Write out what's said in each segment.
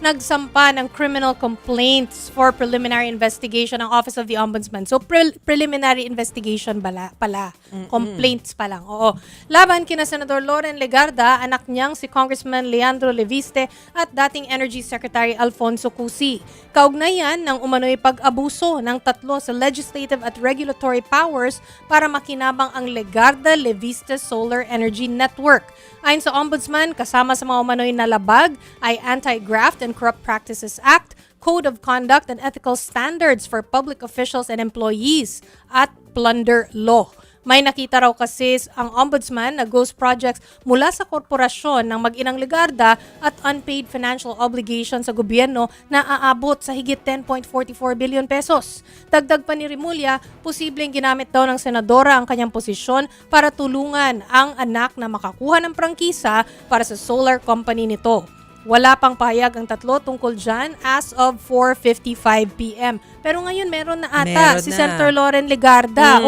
nagsampa ng criminal complaints for preliminary investigation ang Office of the Ombudsman. So, preliminary investigation pala. Complaints pa lang. Oo. Laban kina Senador Loren Legarda, anak niyang si Congressman Leandro Leviste at dating Energy Secretary Alfonso Cusi. Kaugnayan ng umano'y pag-abuso ng tatlo sa legislative at regulatory powers para makinabang ang Legarda-Leviste Solar Energy Network. Ayon sa Ombudsman, kasama sa mga umano'y nalabag ay Anti-Graft and Corrupt Practices Act, Code of Conduct and Ethical Standards for Public Officials and Employees at Plunder Law. May nakita raw kasi ang Ombudsman na ghost projects mula sa korporasyon ng mag-inang Legarda at unpaid financial obligations sa gobyerno na aabot sa higit 10.44 billion pesos. Dagdag pa ni Remulla, posibleng ginamit daw ng senadora ang kanyang posisyon para tulungan ang anak na makakuha ng prangkisa para sa solar company nito. Wala pang pahayag ang tatlo tungkol dyan as of 4:55 p.m. Pero ngayon meron na ata si Senator Loren Legarda.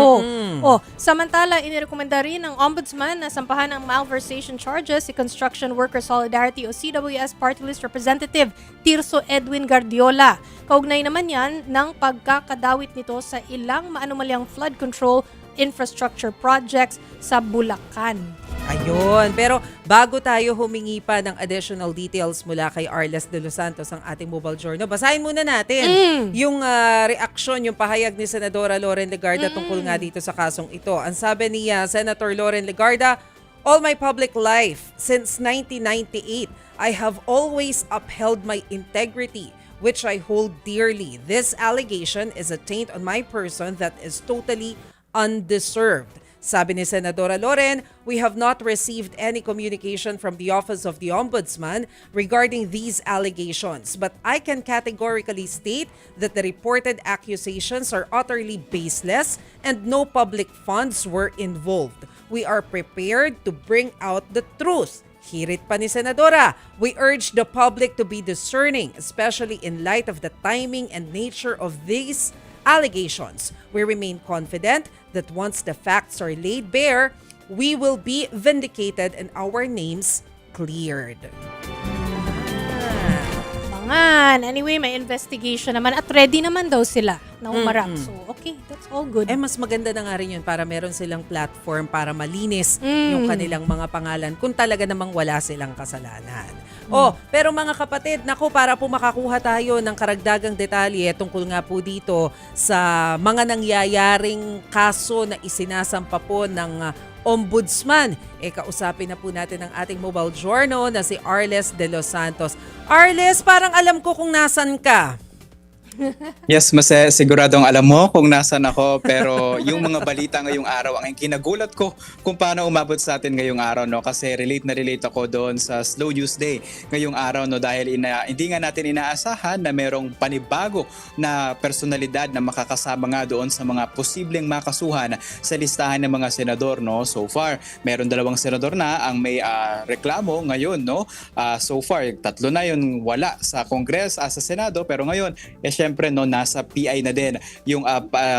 Samantala, inirekomenda rin ng Ombudsman na sampahan ng malversation charges si Construction Worker Solidarity o CWS Party List Representative Tirso Edwin Guardiola. Kaugnay naman yan ng pagkakadawit nito sa ilang maanumalyang flood control infrastructure projects sa Bulacan. Ayun. Pero bago tayo humingi pa ng additional details mula kay Arles de los Santos, ang ating mobile journal, basahin muna natin yung reaksyon, yung pahayag ni Senadora Loren Legarda tungkol nga dito sa kasong ito. Ang sabi ni Senator Loren Legarda, "All my public life, since 1998, I have always upheld my integrity, which I hold dearly. This allegation is a taint on my person that is totally undeserved." Sabi ni Senadora Loren, "We have not received any communication from the Office of the Ombudsman regarding these allegations, but I can categorically state that the reported accusations are utterly baseless and no public funds were involved. We are prepared to bring out the truth." Hirit pa ni Senadora, "We urge the public to be discerning, especially in light of the timing and nature of these allegations. We remain confident that once the facts are laid bare, we will be vindicated and our names cleared." Anyway, may investigation naman at ready naman daw sila na umarap. So, okay, that's all good. Mas maganda na nga rin yun para meron silang platform para malinis yung kanilang mga pangalan kung talaga namang wala silang kasalanan. Pero mga kapatid, naku, para po makakuha tayo ng karagdagang detalye tungkol nga po dito sa mga nangyayaring kaso na isinasampa po ng Ombudsman, kausapin na po natin ang ating mobile journal na si Arles de los Santos. Arles, parang alam ko kung nasan ka. Yes, mas siguradong alam mo kung nasan ako, pero yung mga balita ngayong araw ang kinagulat ko kung paano umabot sa atin ngayong araw, no? Kasi relate ako doon sa Slow News Day ngayong araw, no? Dahil hindi nga natin inaasahan na merong panibago na personalidad na makakasama nga doon sa mga posibleng makasuhan sa listahan ng mga senador, no? So far, meron 2 senador na ang may reklamo ngayon, no? So far, 3 na yun wala sa Kongres, sa Senado, pero ngayon, syempre, no, nasa PI na din yung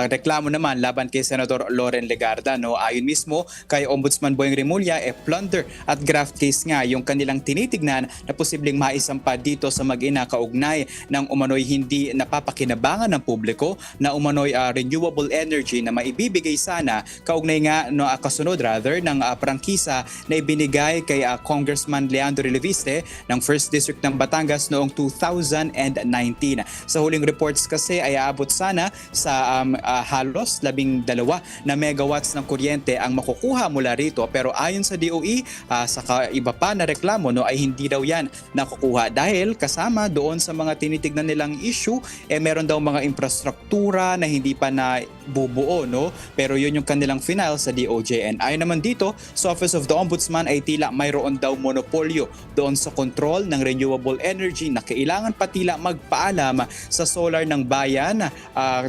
reklamo naman laban kay Senator Loren Legarda, no? Ayon mismo kay Ombudsman Boying Remulla, plunder at graft case nga yung kanilang tinitignan na posibleng maisampa dito sa mag-ina kaugnay ng umano'y hindi napapakinabangan ng publiko na umano'y renewable energy na maibibigay sana kaugnay nga, no, kasunod rather ng prangkisa na ibinigay kay Congressman Leandro Leviste ng 1st District ng Batangas noong 2019. Sa huling reports kasi ay aabot sana sa halos 12 na megawatts ng kuryente ang makukuha mula rito, pero ayon sa DOE, sa iba pa na reklamo, no, ay hindi daw yan nakukuha dahil kasama doon sa mga tinitignan nilang issue, meron daw mga infrastruktura na hindi pa na bubuo, no? Pero yun yung kanilang final sa DOJ. And ayon naman dito sa Office of the Ombudsman ay tila mayroon daw monopolyo doon sa control ng renewable energy na kailangan pa tila magpaalam sa solar ng bayan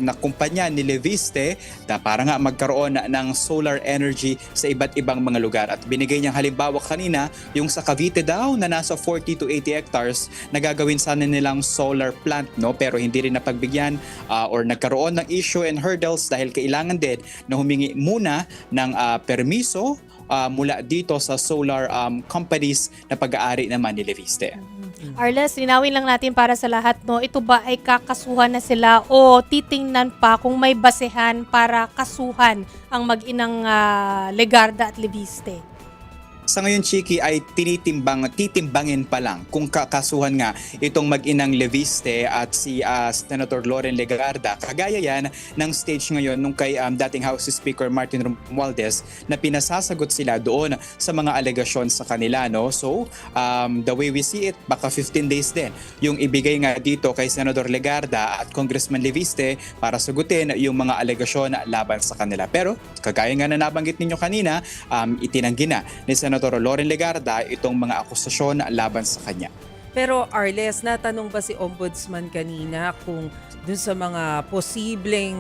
na kumpanya ni Leviste na para nga magkaroon ng solar energy sa iba't ibang mga lugar. At binigay niyang halimbawa kanina yung sa Cavite daw na nasa 40 to 80 hectares na gagawin sana nilang solar plant, no? Pero hindi rin napagbigyan or nagkaroon ng issue and hurdles dahil kailangan din na humingi muna ng permiso mula dito sa solar companies na pag-aari naman ni Leviste. Arles, linawin lang natin para sa lahat, no? Ito ba ay kakasuhan na sila o titingnan pa kung may basehan para kasuhan ang mag-inang Legarda at Leviste? Sa ngayon, Chiki, ay titimbangin pa lang kung kakasuhan nga itong mag-inang Leviste at si Senator Loren Legarda. Kagaya yan ng stage ngayon nung kay dating House Speaker Martin Romualdez na pinasasagot sila doon sa mga alegasyon sa kanila. No? So, the way we see it, baka 15 days din yung ibigay nga dito kay Senator Legarda at Congressman Leviste para sagutin yung mga alegasyon laban sa kanila. Pero, kagaya nga na nabanggit ninyo kanina, itinanggi na ni Senator Loren Legarda itong mga akusasyon laban sa kanya. Pero Arles, natanong ba si Ombudsman kanina kung dun sa mga posibleng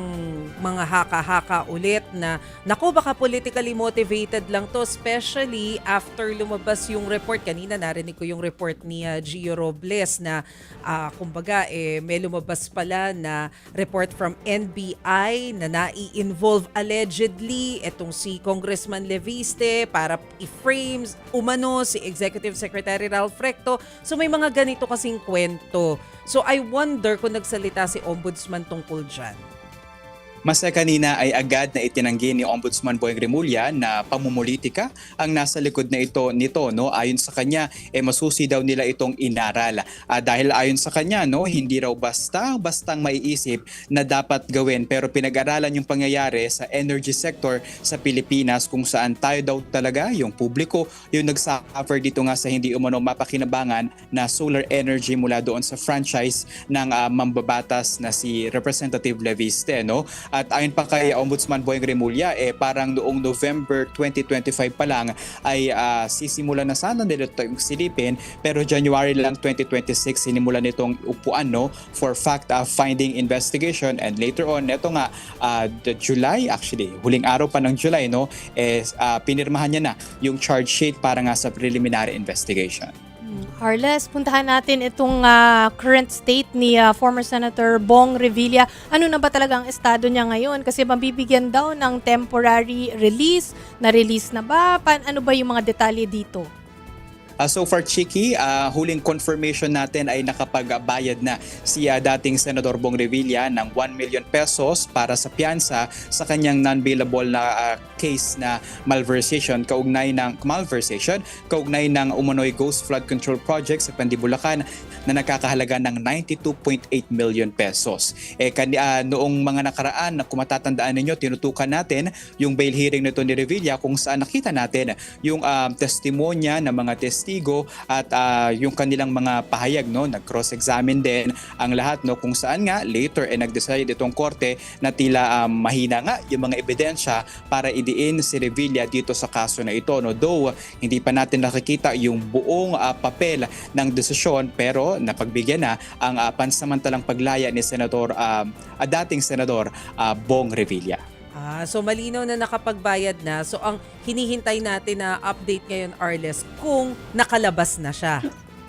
mga haka-haka ulit na naku baka politically motivated lang to, especially after lumabas yung report kanina, narinig ko yung report ni Gio Robles na kumbaga may lumabas pala na report from NBI na nai-involve allegedly etong si Congressman Leviste para i-frame umano si Executive Secretary Ralph Recto. So may mga ganito kasing kwento. So I wonder kung nagsalita si Ombudsman tungkol dyan. Mas kanina ay agad na itinanggi ni Ombudsman Boyeng Remulla na pamumulitika ang nasa likod na nito. No? Ayon sa kanya, masusi daw nila itong inaral. Dahil ayon sa kanya, no, hindi raw bastang maiisip na dapat gawin. Pero pinag-aralan yung pangyayari sa energy sector sa Pilipinas kung saan tayo daw talaga, yung publiko, yung nag-suffer dito nga sa hindi umano mapakinabangan na solar energy mula doon sa franchise ng mambabatas na si Representative Leviste. No? At ayon pa kay Ombudsman Boyeng Remulla, parang noong November 2025 pa lang ay sisimulan na sana nila itong silipin, pero January lang 2026 sinimulan itong upuan, no, for fact-finding investigation, and later on, ito nga, July, actually, huling araw pa ng July, no, pinirmahan niya na yung charge sheet para nga sa preliminary investigation. Arles, puntahan natin itong current state ni former Senator Bong Revilla. Ano na ba talaga ang estado niya ngayon? Kasi mabibigyan daw ng temporary release. Na-release na ba? Ano ba yung mga detalye dito? So far, Chiki, huling confirmation natin ay nakapagbayad na si dating Senador Bong Revilla ng 1 million pesos para sa piyansa sa kanyang non-bailable na case na malversation kaugnay ng Umunoy Ghost Flood Control Project sa Pandibulacan na nakakahalaga ng 92.8 million pesos. Noong mga nakaraan, na kung matatandaan ninyo, tinutukan natin yung bail hearing nito ni Revilla kung saan nakita natin yung testimonya ng mga testigo at yung kanilang mga pahayag, no, nag-cross-examine din ang lahat, no, kung saan nga later nag-decide itong korte na tila mahina nga yung mga ebidensya para idiin si Revilla dito sa kaso na ito, no. Though hindi pa natin nakikita yung buong papel ng desisyon, pero napagbigyan na ang pansamantalang paglaya ni dating Senador Bong Revilla. So malinaw na nakapagbayad na. So ang hinihintay natin na update ngayon, Arles, kung nakalabas na siya.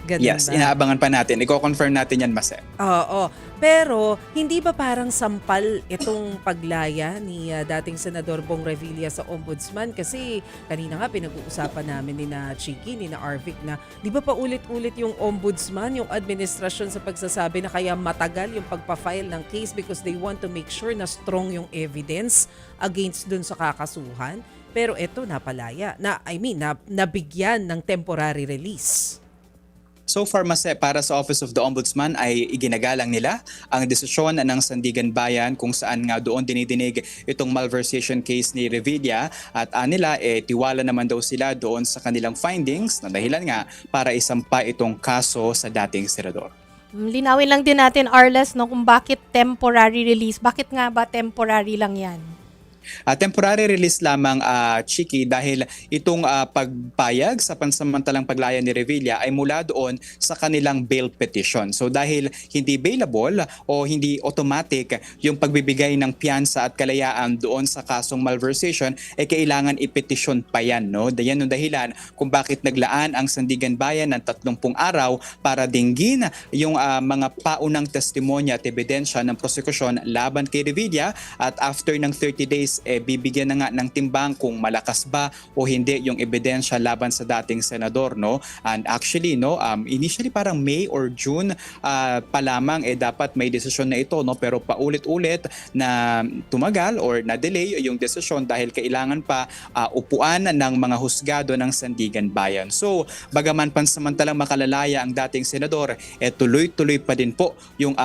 Ganun Yes, ba? inaabangan pa natin. Iko-confirm natin yan, Mase. Oo. Pero hindi ba parang sampal itong paglaya ni dating Senador Bong Revilla sa Ombudsman? Kasi kanina nga pinag-uusapan namin ni na Chiki, ni na Arvic na di ba pa ulit-ulit yung Ombudsman, yung administrasyon sa pagsasabi na kaya matagal yung pagpa-file ng case because they want to make sure na strong yung evidence against dun sa kakasuhan. Pero eto napalaya, nabigyan ng temporary release. So far, Mase, para sa Office of the Ombudsman ay iginagalang nila ang desisyon ng Sandigan Bayan kung saan nga doon dinidinig itong malversation case ni Revilla at nila tiwala naman daw sila doon sa kanilang findings na dahilan nga para isampa itong kaso sa dating senador. Linawin lang din natin, Arles, no, kung bakit temporary release. Bakit nga ba temporary lang yan? Temporary release lamang, Chiki, dahil itong pagpayag sa pansamantalang paglaya ni Revilla ay mula doon sa kanilang bail petition. So dahil hindi bailable o hindi automatic yung pagbibigay ng piyansa at kalayaan doon sa kasong malversation, kailangan ipetisyon pa yan. No? Yan yung dahilan kung bakit naglaan ang Sandigan Bayan ng 30 araw para dinggin yung mga paunang testimonya at ebidensya ng prosekusyon laban kay Revilla, at after ng 30 days case, bibigyan na nga ng timbang kung malakas ba o hindi yung ebidensya laban sa dating senador, no? And actually, no, initially parang May or June pa lamang dapat may desisyon na ito, no? Pero paulit-ulit na tumagal or na-delay yung desisyon dahil kailangan pa upuan ng mga husgado ng Sandigan Bayan. So, bagaman pansamantalang makalalaya ang dating senador, tuloy-tuloy pa din po yung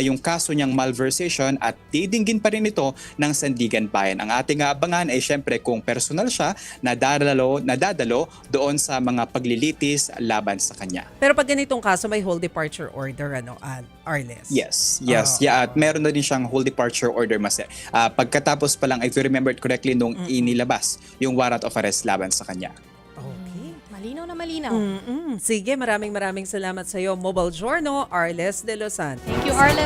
yung kaso niyang malversation at didinggin pa rin ito ng Sandigan Bayan. Ang ating abangan ay syempre kung personal siya nadadalo doon sa mga paglilitis laban sa kanya. Pero pag ganitong kaso, may whole departure order, Arles? Yes. Yeah, at meron na din siyang whole departure order, Mase. Pagkatapos pa lang, if you remember it correctly, nung inilabas yung warrant of arrest laban sa kanya. Okay. Malinaw na malinaw. Sige, maraming salamat sa iyo, Mobile Journal, Arles de Los Santos. Thank you, Arles.